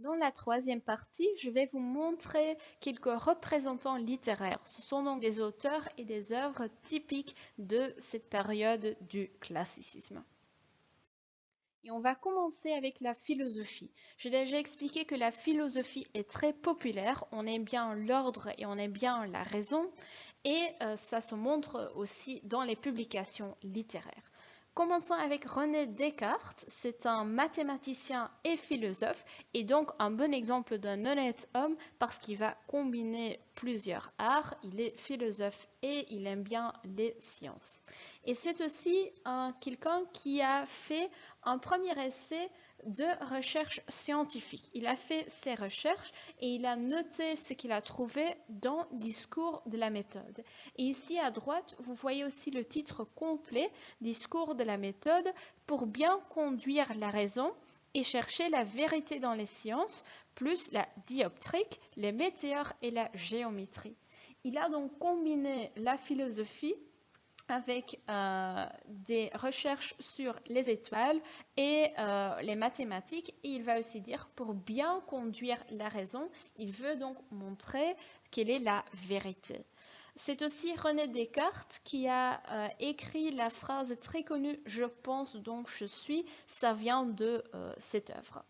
Dans la troisième partie, je vais vous montrer quelques représentants littéraires. Ce sont donc des auteurs et des œuvres typiques de cette période du classicisme. Et on va commencer avec la philosophie. J'ai déjà expliqué que la philosophie est très populaire, on aime bien l'ordre et on aime bien la raison, et ça se montre aussi dans les publications littéraires. Commençons avec René Descartes, c'est un mathématicien et philosophe, et donc un bon exemple d'un honnête homme parce qu'il va combiner plusieurs arts, il est philosophe et il aime bien les sciences. Et c'est aussi quelqu'un qui a fait un premier essai de recherche scientifique. Il a fait ses recherches et il a noté ce qu'il a trouvé dans Discours de la méthode. Et ici à droite, vous voyez aussi le titre complet, Discours de la méthode, pour bien conduire la raison et chercher la vérité dans les sciences, plus la dioptrique, les météores et la géométrie. Il a donc combiné la philosophie avec des recherches sur les étoiles et les mathématiques. Et il va aussi dire, pour bien conduire la raison, il veut donc montrer quelle est la vérité. C'est aussi René Descartes qui a écrit la phrase très connue « Je pense donc je suis », ça vient de cette œuvre.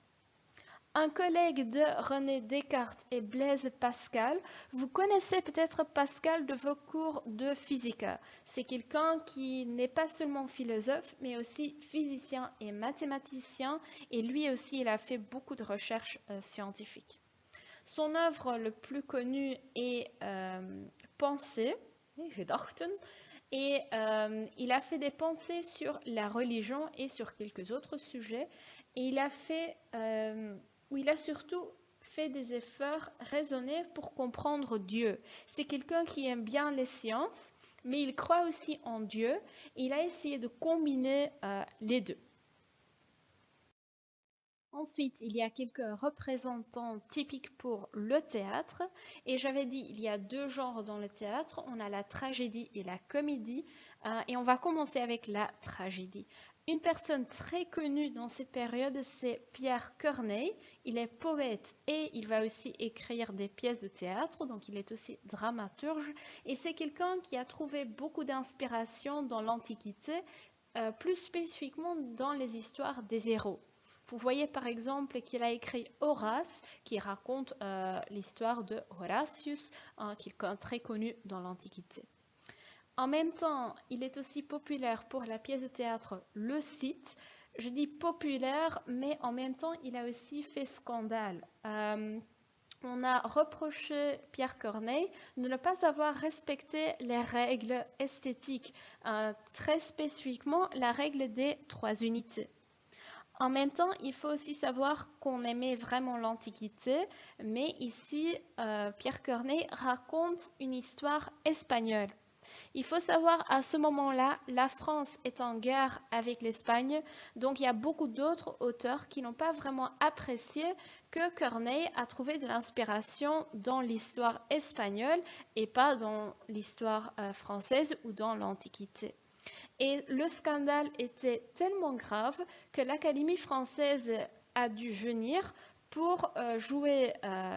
Un collègue de René Descartes est Blaise Pascal. Vous connaissez peut-être Pascal de vos cours de physique. C'est quelqu'un qui n'est pas seulement philosophe, mais aussi physicien et mathématicien. Et lui aussi, il a fait beaucoup de recherches scientifiques. Son œuvre le plus connue est Pensées, Gedachten. Et il a fait des pensées sur la religion et sur quelques autres sujets. Et il a surtout fait des efforts raisonnés pour comprendre Dieu. C'est quelqu'un qui aime bien les sciences, mais il croit aussi en Dieu. Et il a essayé de combiner les deux. Ensuite, il y a quelques représentants typiques pour le théâtre. Et j'avais dit, il y a deux genres dans le théâtre. On a la tragédie et la comédie. Et on va commencer avec la tragédie. Une personne très connue dans cette période, c'est Pierre Corneille. Il est poète et il va aussi écrire des pièces de théâtre, donc il est aussi dramaturge. Et c'est quelqu'un qui a trouvé beaucoup d'inspiration dans l'Antiquité, plus spécifiquement dans les histoires des héros. Vous voyez par exemple qu'il a écrit Horace, qui raconte l'histoire de Horatius, quelqu'un très connu dans l'Antiquité. En même temps, il est aussi populaire pour la pièce de théâtre Le Cid. Je dis populaire, mais en même temps, il a aussi fait scandale. On a reproché Pierre Corneille de ne pas avoir respecté les règles esthétiques, très spécifiquement la règle des trois unités. En même temps, il faut aussi savoir qu'on aimait vraiment l'Antiquité, mais ici, Pierre Corneille raconte une histoire espagnole. Il faut savoir, à ce moment-là, la France est en guerre avec l'Espagne, donc il y a beaucoup d'autres auteurs qui n'ont pas vraiment apprécié que Corneille a trouvé de l'inspiration dans l'histoire espagnole et pas dans l'histoire française ou dans l'Antiquité. Et le scandale était tellement grave que l'Académie française a dû venir pour jouer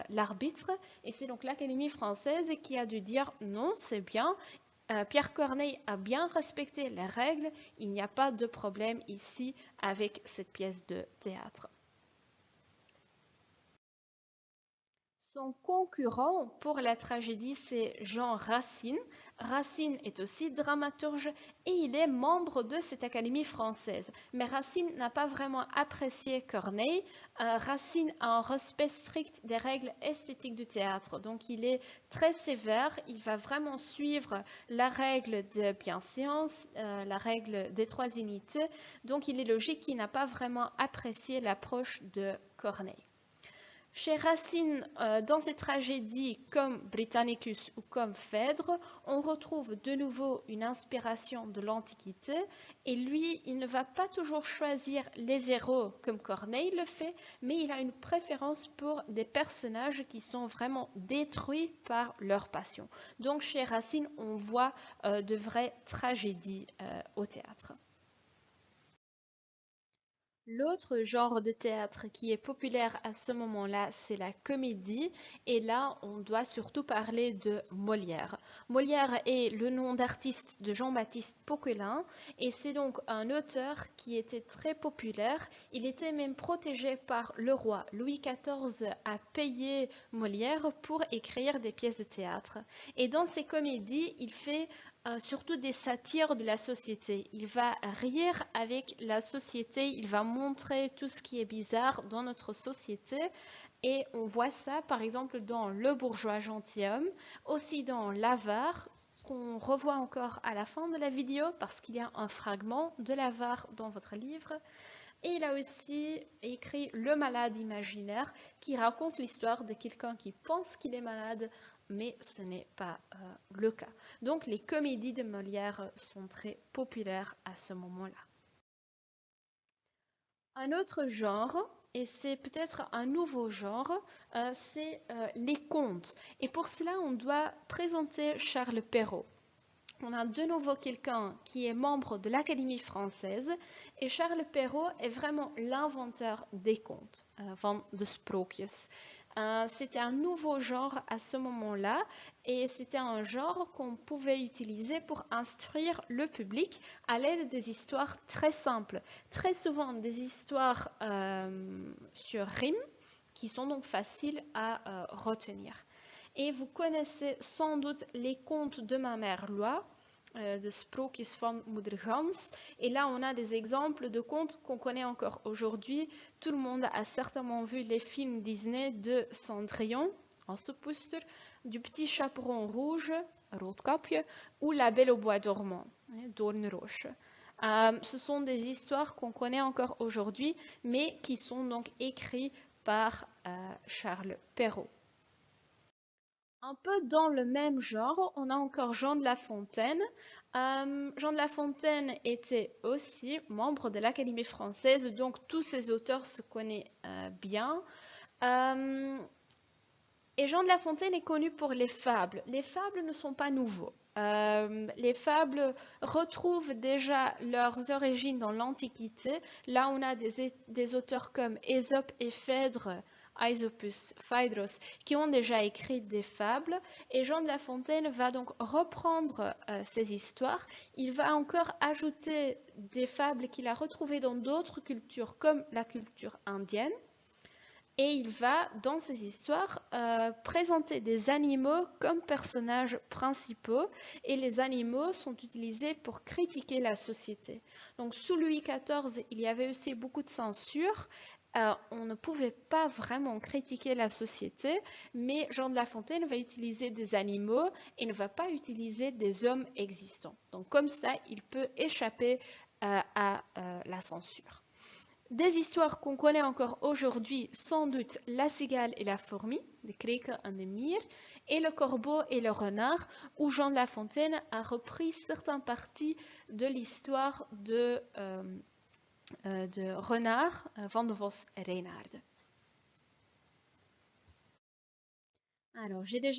l'arbitre. Et c'est donc l'Académie française qui a dû dire non, c'est bien. Pierre Corneille a bien respecté les règles. Il n'y a pas de problème ici avec cette pièce de théâtre. Son concurrent pour la tragédie, c'est Jean Racine. Racine est aussi dramaturge et il est membre de cette Académie française. Mais Racine n'a pas vraiment apprécié Corneille. Racine a un respect strict des règles esthétiques du théâtre. Donc il est très sévère. Il va vraiment suivre la règle de bienséance, la règle des trois unités. Donc il est logique qu'il n'a pas vraiment apprécié l'approche de Corneille. Chez Racine, dans ses tragédies comme Britannicus ou comme Phèdre, on retrouve de nouveau une inspiration de l'Antiquité et lui, il ne va pas toujours choisir les héros comme Corneille le fait, mais il a une préférence pour des personnages qui sont vraiment détruits par leur passion. Donc chez Racine, on voit de vraies tragédies au théâtre. L'autre genre de théâtre qui est populaire à ce moment-là, c'est la comédie. Et là, on doit surtout parler de Molière. Molière est le nom d'artiste de Jean-Baptiste Poquelin et c'est donc un auteur qui était très populaire. Il était même protégé par le roi. Louis XIV a payé Molière pour écrire des pièces de théâtre. Et dans ses comédies, il fait surtout des satires de la société. Il va rire avec la société, il va montrer tout ce qui est bizarre dans notre société et on voit ça par exemple dans Le bourgeois gentilhomme, aussi dans L'Avare, qu'on revoit encore à la fin de la vidéo parce qu'il y a un fragment de L'Avare dans votre livre. Et il a aussi écrit Le malade imaginaire qui raconte l'histoire de quelqu'un qui pense qu'il est malade mais ce n'est pas le cas. Donc les comédies de Molière sont très populaires à ce moment-là. Un autre genre, et c'est peut-être un nouveau genre, c'est les contes. Et pour cela, on doit présenter Charles Perrault. On a de nouveau quelqu'un qui est membre de l'Académie française et Charles Perrault est vraiment l'inventeur des contes, van de sprookjes. C'était un nouveau genre à ce moment-là et c'était un genre qu'on pouvait utiliser pour instruire le public à l'aide des histoires très simples. Très souvent des histoires sur rime qui sont donc faciles à retenir. Et vous connaissez sans doute les contes de ma mère Loi, de Sprookjes van Moeder Gans. Et là, on a des exemples de contes qu'on connaît encore aujourd'hui. Tout le monde a certainement vu les films Disney de Cendrillon, Assepoester, du Petit Chaperon Rouge, Roodkapje, ou La Belle au Bois dormant, Doornroosje. Ce sont des histoires qu'on connaît encore aujourd'hui, mais qui sont donc écrites par Charles Perrault. Un peu dans le même genre, on a encore Jean de La Fontaine. Jean de La Fontaine était aussi membre de l'Académie française, donc tous ces auteurs se connaissent bien. Et Jean de La Fontaine est connu pour les fables. Les fables ne sont pas nouveaux. Les fables retrouvent déjà leurs origines dans l'Antiquité. Là, on a des auteurs comme Ésope et Phèdre, Aesopus, Phaedros, qui ont déjà écrit des fables. Et Jean de La Fontaine va donc reprendre ces histoires. Il va encore ajouter des fables qu'il a retrouvées dans d'autres cultures, comme la culture indienne. Et il va, dans ces histoires, présenter des animaux comme personnages principaux et les animaux sont utilisés pour critiquer la société. Donc sous Louis XIV, il y avait aussi beaucoup de censure. On ne pouvait pas vraiment critiquer la société, mais Jean de La Fontaine va utiliser des animaux et ne va pas utiliser des hommes existants. Donc comme ça, il peut échapper à la censure. Des histoires qu'on connaît encore aujourd'hui, sans doute La cigale et la fourmi, de Krekel en de Mier, et Le corbeau et le renard, où Jean de La Fontaine a repris certaines parties de l'histoire de renard van de Vos Reynard. Alors, j'ai déjà